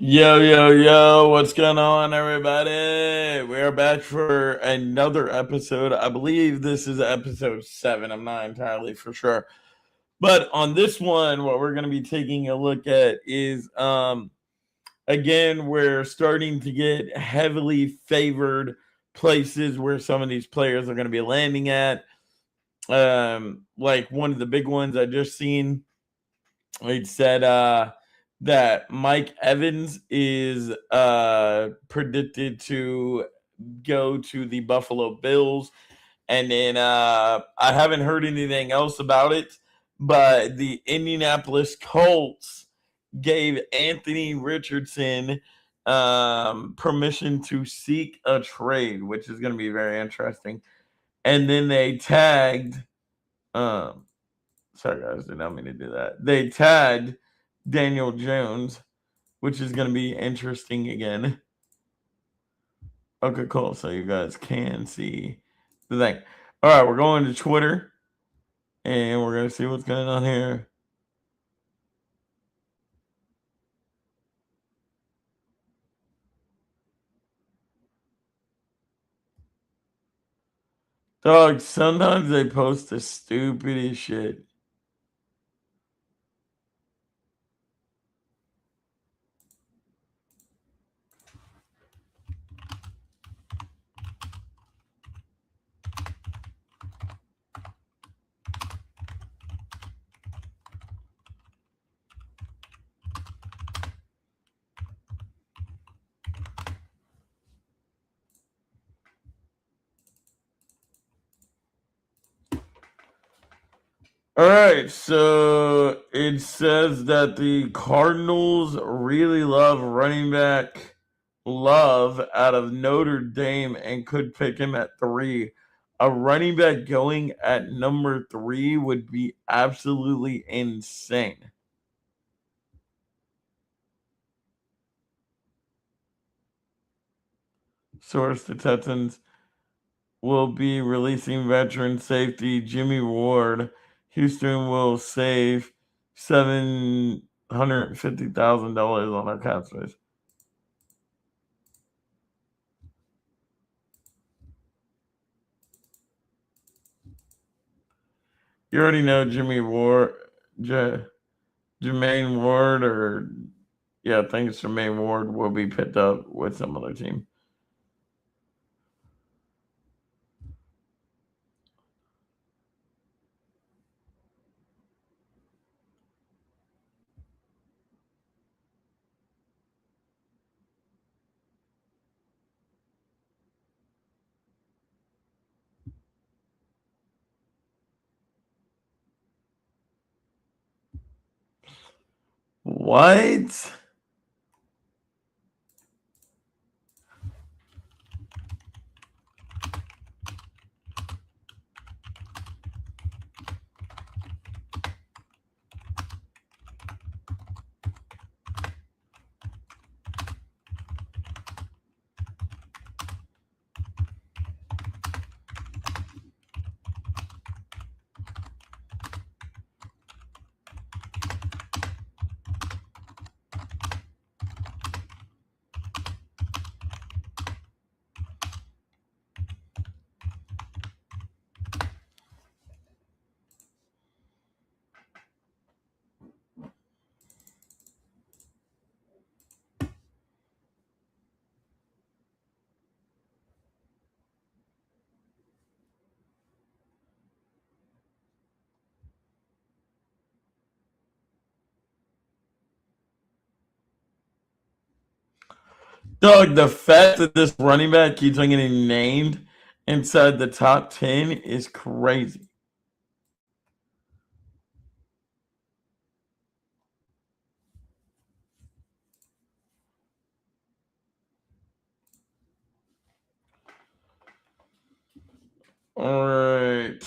Yo, yo, yo, what's going on, everybody? We are back for another episode. I believe this is episode 7. I'm not entirely for sure. But on this one, what we're going to be taking a look at is, again, we're starting to get heavily favored places where some of these players are going to be landing at. Like one of the big ones I just seen, it said, that Mike Evans is predicted to go to the Buffalo Bills. And then I haven't heard anything else about it, but the Indianapolis Colts gave Anthony Richardson permission to seek a trade, which is going to be very interesting. And then they tagged, sorry guys, did not mean to do that. They tagged Daniel Jones, which is going to be interesting again. Okay, cool. So you guys can see the thing. All right, we're going to Twitter, and we're going to see what's going on here. Dog, sometimes they post the stupidest shit. All right, so it says that the Cardinals really love running back Love out of Notre Dame and could pick him at 3. A running back going at number 3 would be absolutely insane. Source: the Texans will be releasing veteran safety Jimmy Ward. Houston will save $750,000 on our cap space. You already know Jimmy Ward, Jermaine Ward, or yeah, I think it's Jermaine Ward will be picked up with some other team. What? Dog, the fact that this running back keeps on getting named inside the top 10 is crazy. All right.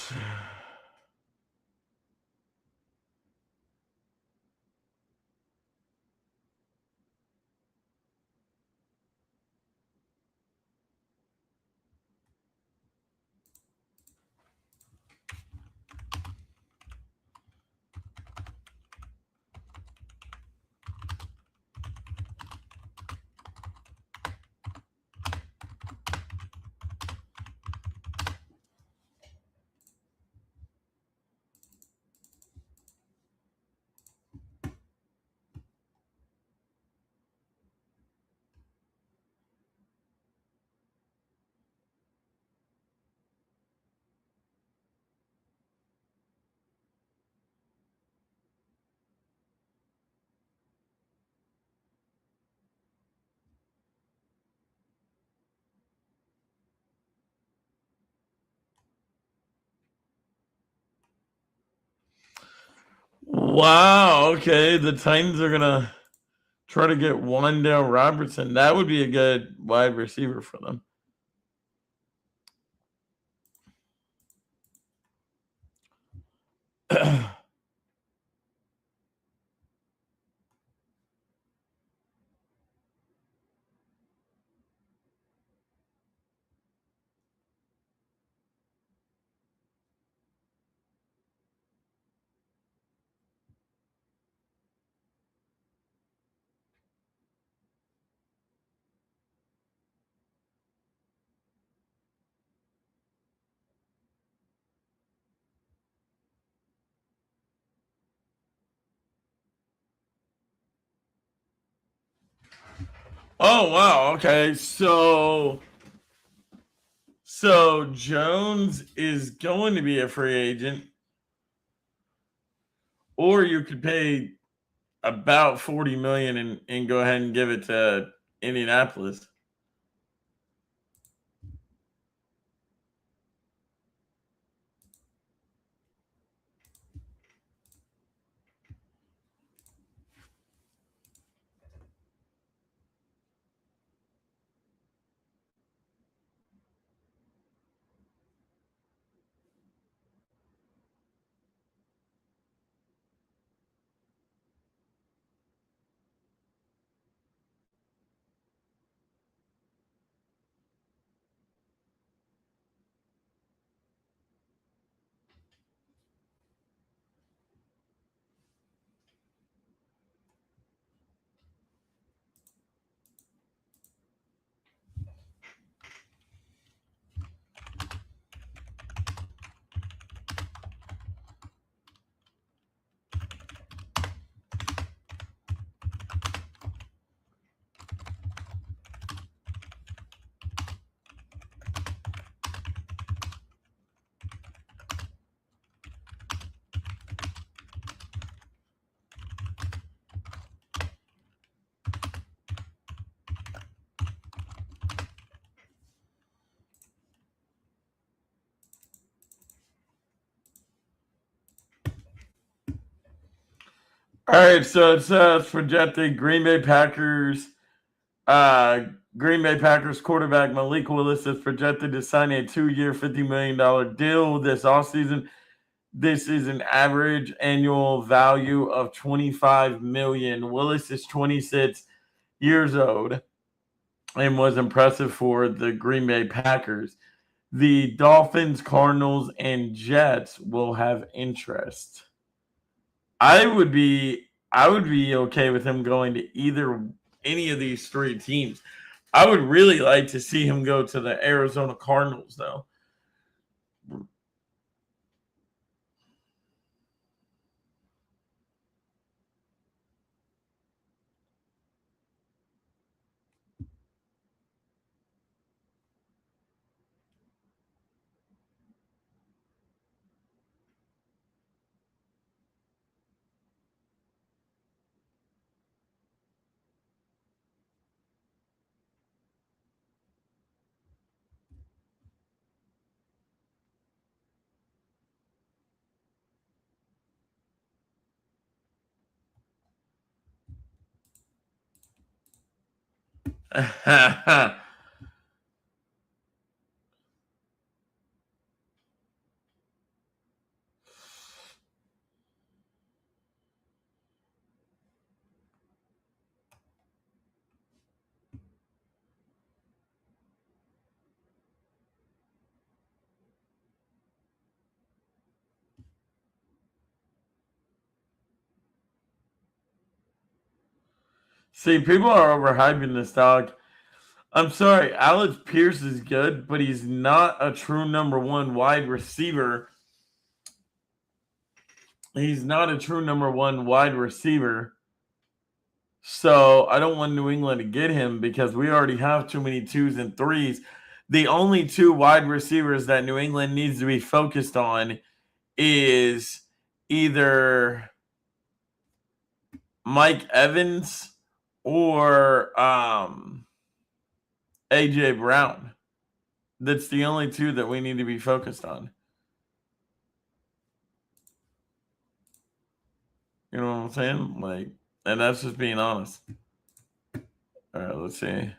Wow. Okay. The Titans are going to try to get Wan'Dale Robertson. That would be a good wide receiver for them. Oh, wow. Okay. So Jones is going to be a free agent, or you could pay about $40 million and go ahead and give it to Indianapolis. All right, so it says projected Green Bay Packers quarterback Malik Willis is projected to sign a 2-year, $50 million deal this offseason. This is an average annual value of $25 million. Willis is 26 years old and was impressive for the Green Bay Packers. The Dolphins, Cardinals, and Jets will have interest. I would be okay with him going to any of these three teams. I would really like to see him go to the Arizona Cardinals, though. See, people are overhyping this dog. I'm sorry, Alex Pierce is good, but he's not a true number one wide receiver. He's not a true number one wide receiver. So I don't want New England to get him because we already have too many 2s and 3s. The only two wide receivers that New England needs to be focused on is either Mike Evans or AJ Brown. That's the only two that we need to be focused on. You know what I'm saying? Like, and that's just being honest. All right, let's see.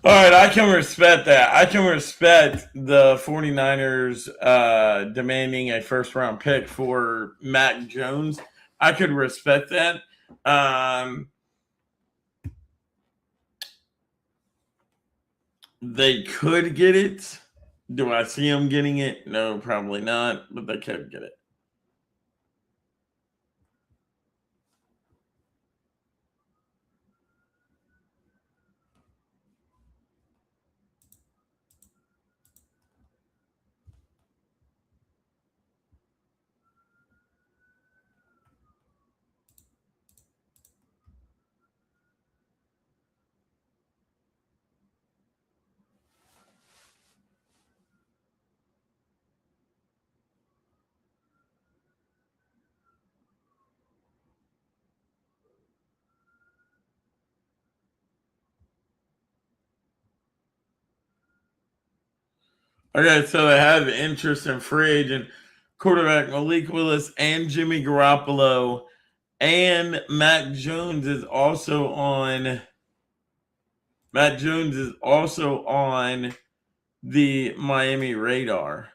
All right, I can respect that. I can respect the 49ers demanding a first round pick for Mac Jones. I could respect that. They could get it. Do I see them getting it? No, probably not, but they could get it. Okay, so they have interest in free agent quarterback Malik Willis and Jimmy Garoppolo, and Mac Jones is also on. Matt Jones is also on the Miami radar.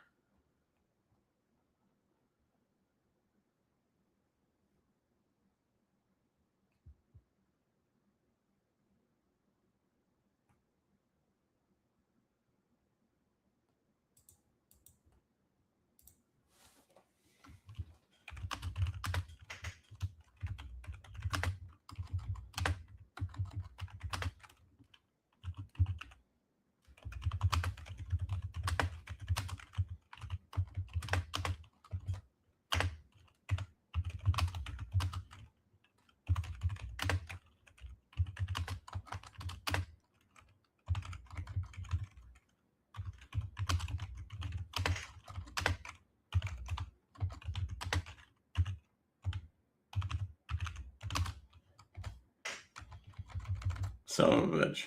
Son of a bitch.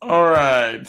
All right.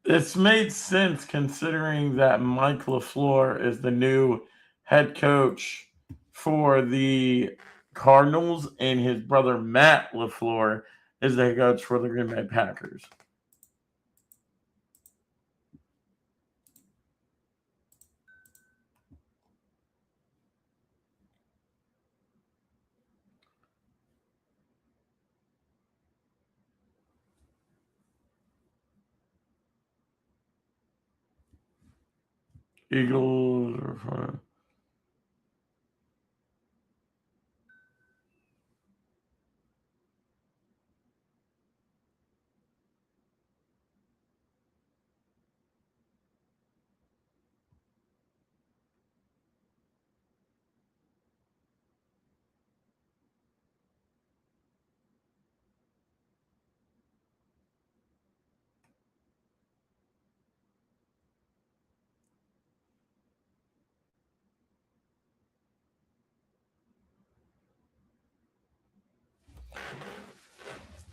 This made sense considering that Mike LaFleur is the new head coach for the Cardinals, and his brother Matt LaFleur is the head coach for the Green Bay Packers. Eagles are fine.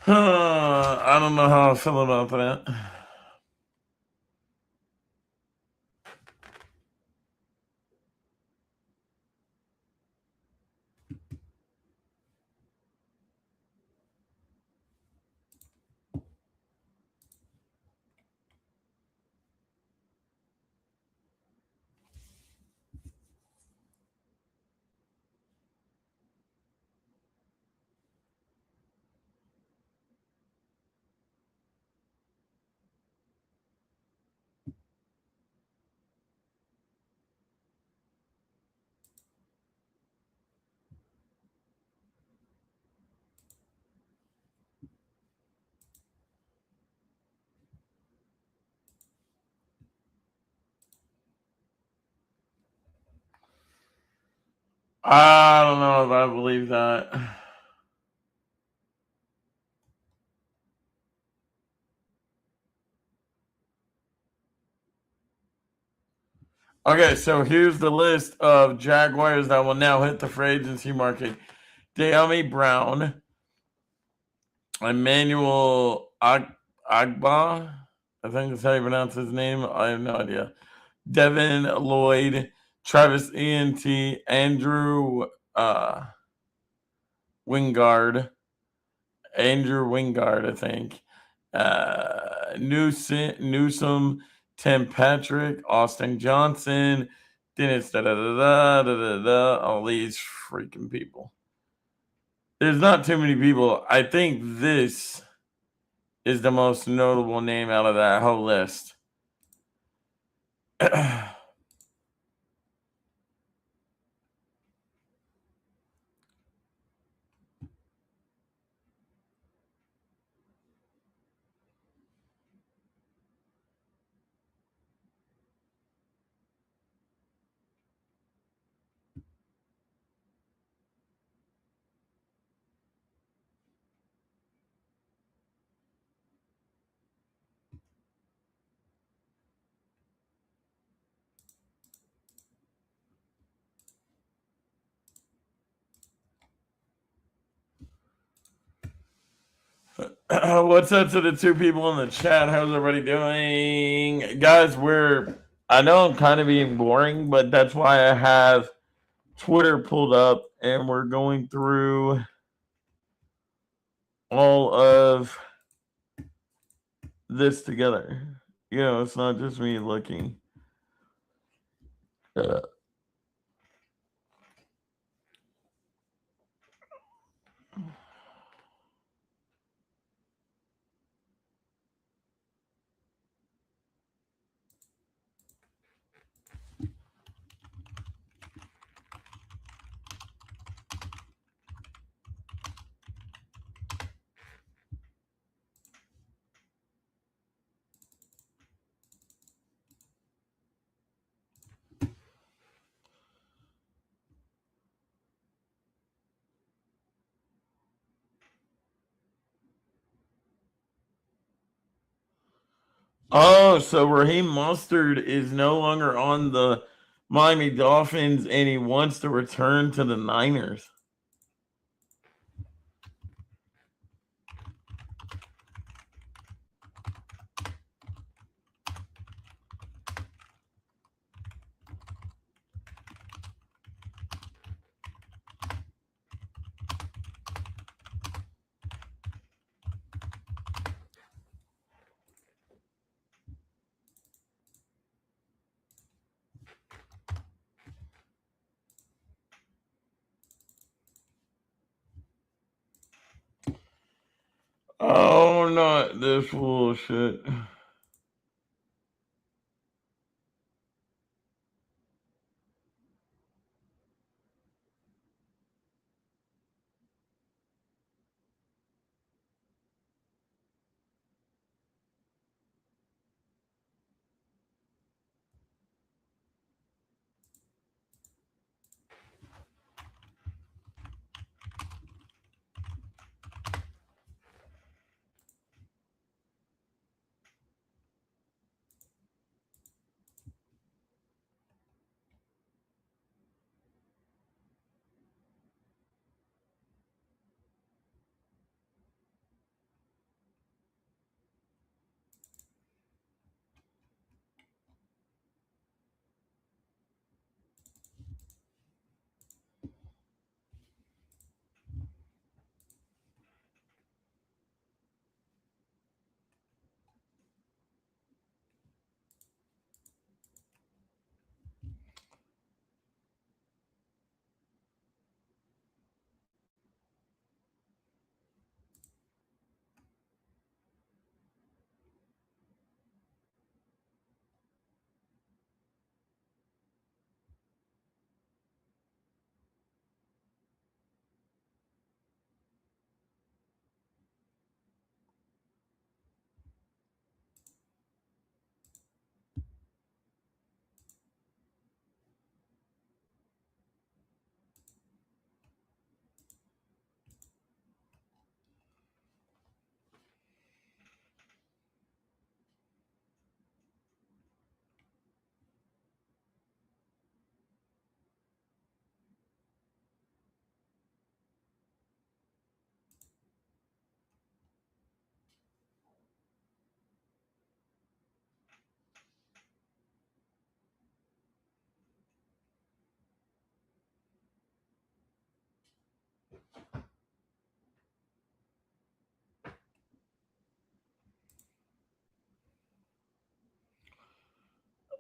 I don't know how I feel about that. I don't know if I believe that. Okay, so here's the list of Jaguars that will now hit the free agency market. De'Ami Brown, Emmanuel Agba, I think that's how you pronounce his name. I have no idea. Devin Lloyd, Travis E.N.T., Andrew Wingard, I think. Newsome, Tim Patrick, Austin Johnson, Dennis, all these freaking people. There's not too many people. I think this is the most notable name out of that whole list. What's up to the two people in the chat? How's everybody doing? Guys, I know I'm kind of being boring, but that's why I have Twitter pulled up and we're going through all of this together. You know, it's not just me looking. Oh, so Raheem Mostert is no longer on the Miami Dolphins and he wants to return to the Niners. not this bullshit.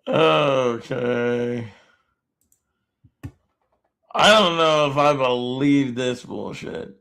Okay. I don't know if I believe this bullshit.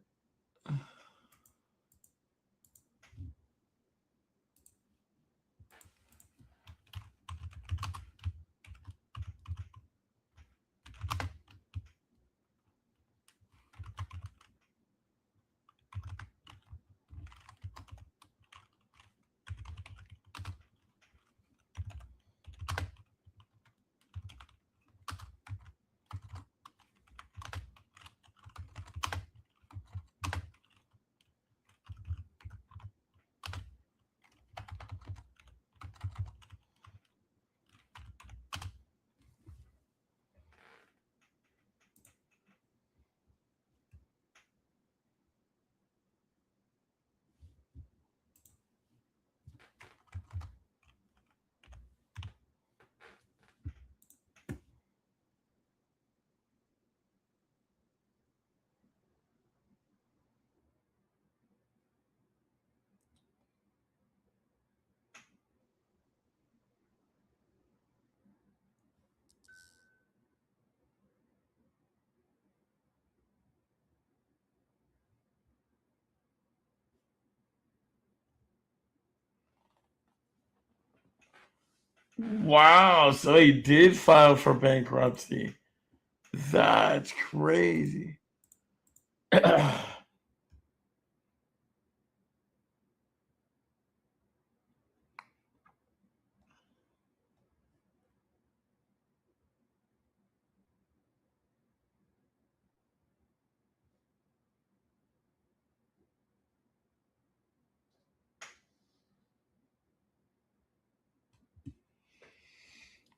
Wow, so he did file for bankruptcy. That's crazy.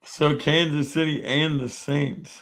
So Kansas City and the Saints.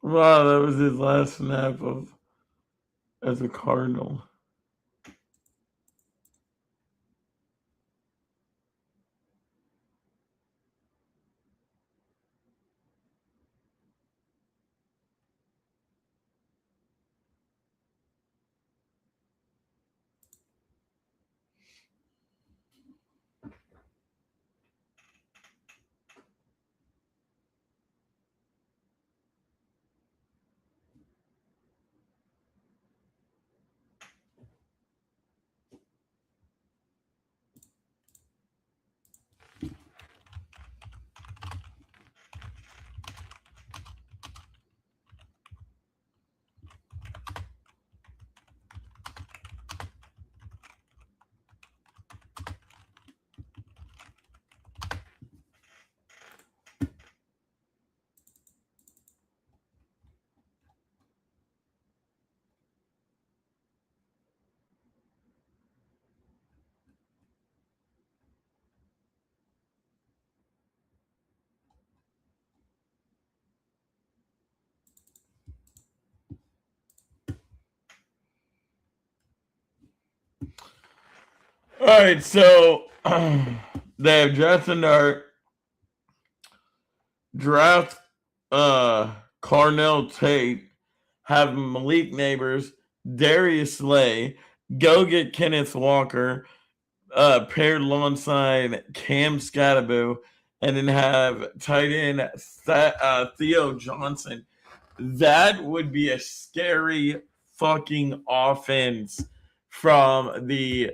Wow, that was his last snap of as a Cardinal. All right, so they have Justin Dart, draft Carnell Tate, have Malik Neighbors, Darius Slay, go get Kenneth Walker, paired alongside Cam Scattaboo, and then have tight end Theo Johnson. That would be a scary fucking offense from the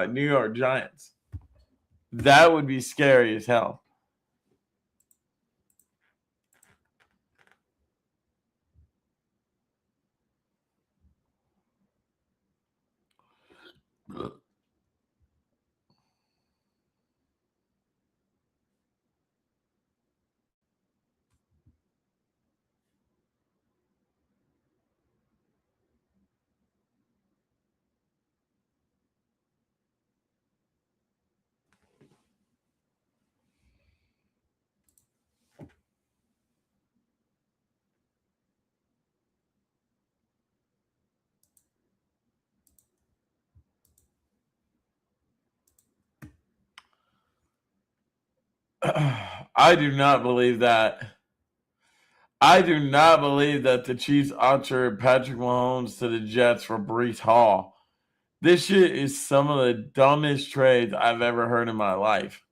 New York Giants. That would be scary as hell. I do not believe that. I do not believe that the Chiefs offered Patrick Mahomes to the Jets for Brees Hall. This shit is some of the dumbest trades I've ever heard in my life.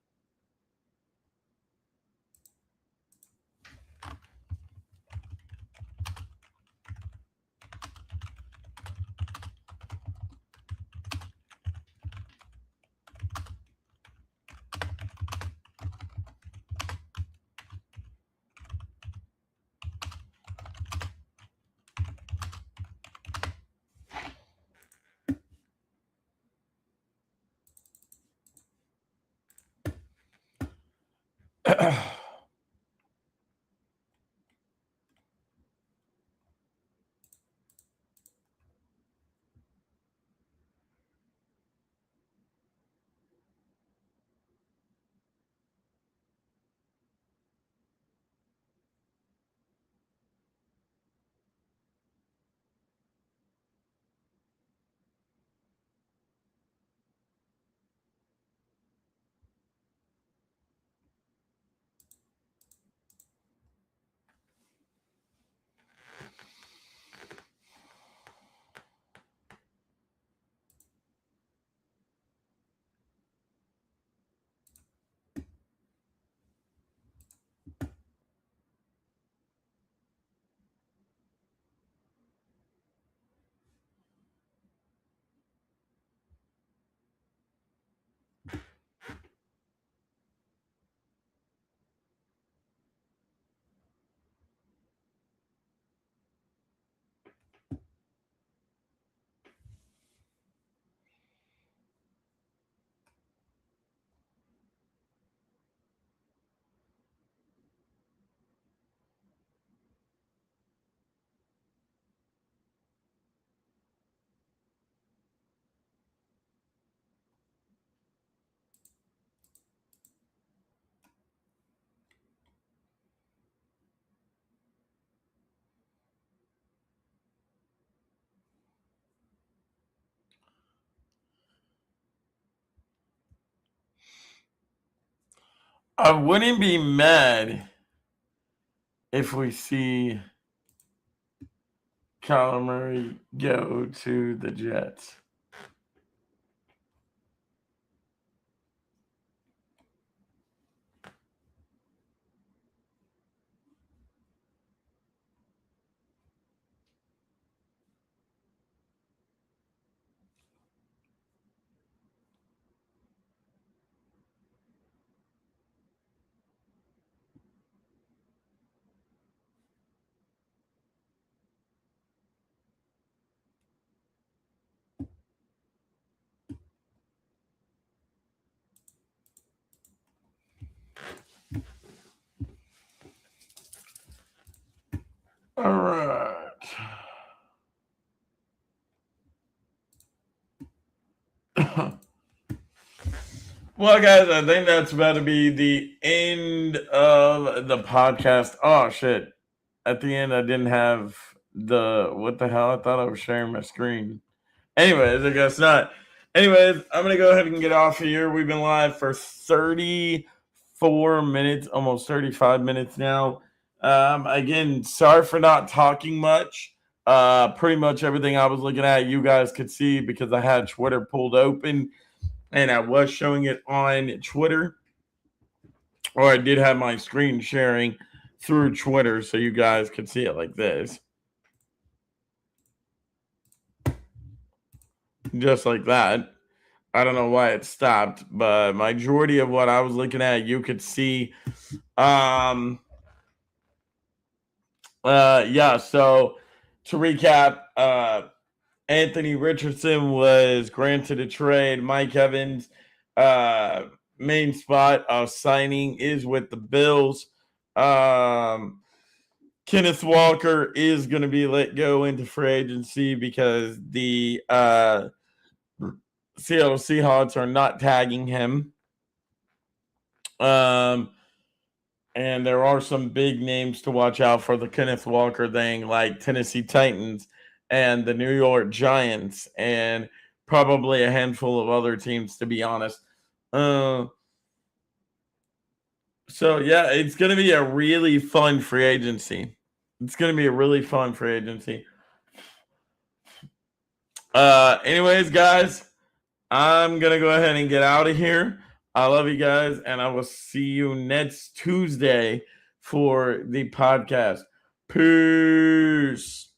I wouldn't be mad if we see Kyler Murray go to the Jets. All right. Well, guys, I think that's about to be the end of the podcast. Oh, shit. At the end, I didn't have what the hell? I thought I was sharing my screen. Anyways, I guess not. Anyways, I'm going to go ahead and get off here. We've been live for 34 minutes, almost 35 minutes now. Again, sorry for not talking much. Pretty much everything I was looking at, you guys could see because I had Twitter pulled open and I was showing it on Twitter, or I did have my screen sharing through Twitter so you guys could see it like this. Just like that. I don't know why it stopped, but majority of what I was looking at, you could see. Yeah, so to recap, Anthony Richardson was granted a trade. Mike Evans, main spot of signing is with the Bills. Kenneth Walker is going to be let go into free agency because the Seattle Seahawks are not tagging him. And there are some big names to watch out for the Kenneth Walker thing, like Tennessee Titans and the New York Giants, and probably a handful of other teams, to be honest. So, yeah, it's going to be a really fun free agency. It's going to be a really fun free agency. Anyways, guys, I'm going to go ahead and get out of here. I love you guys, and I will see you next Tuesday for the podcast. Peace.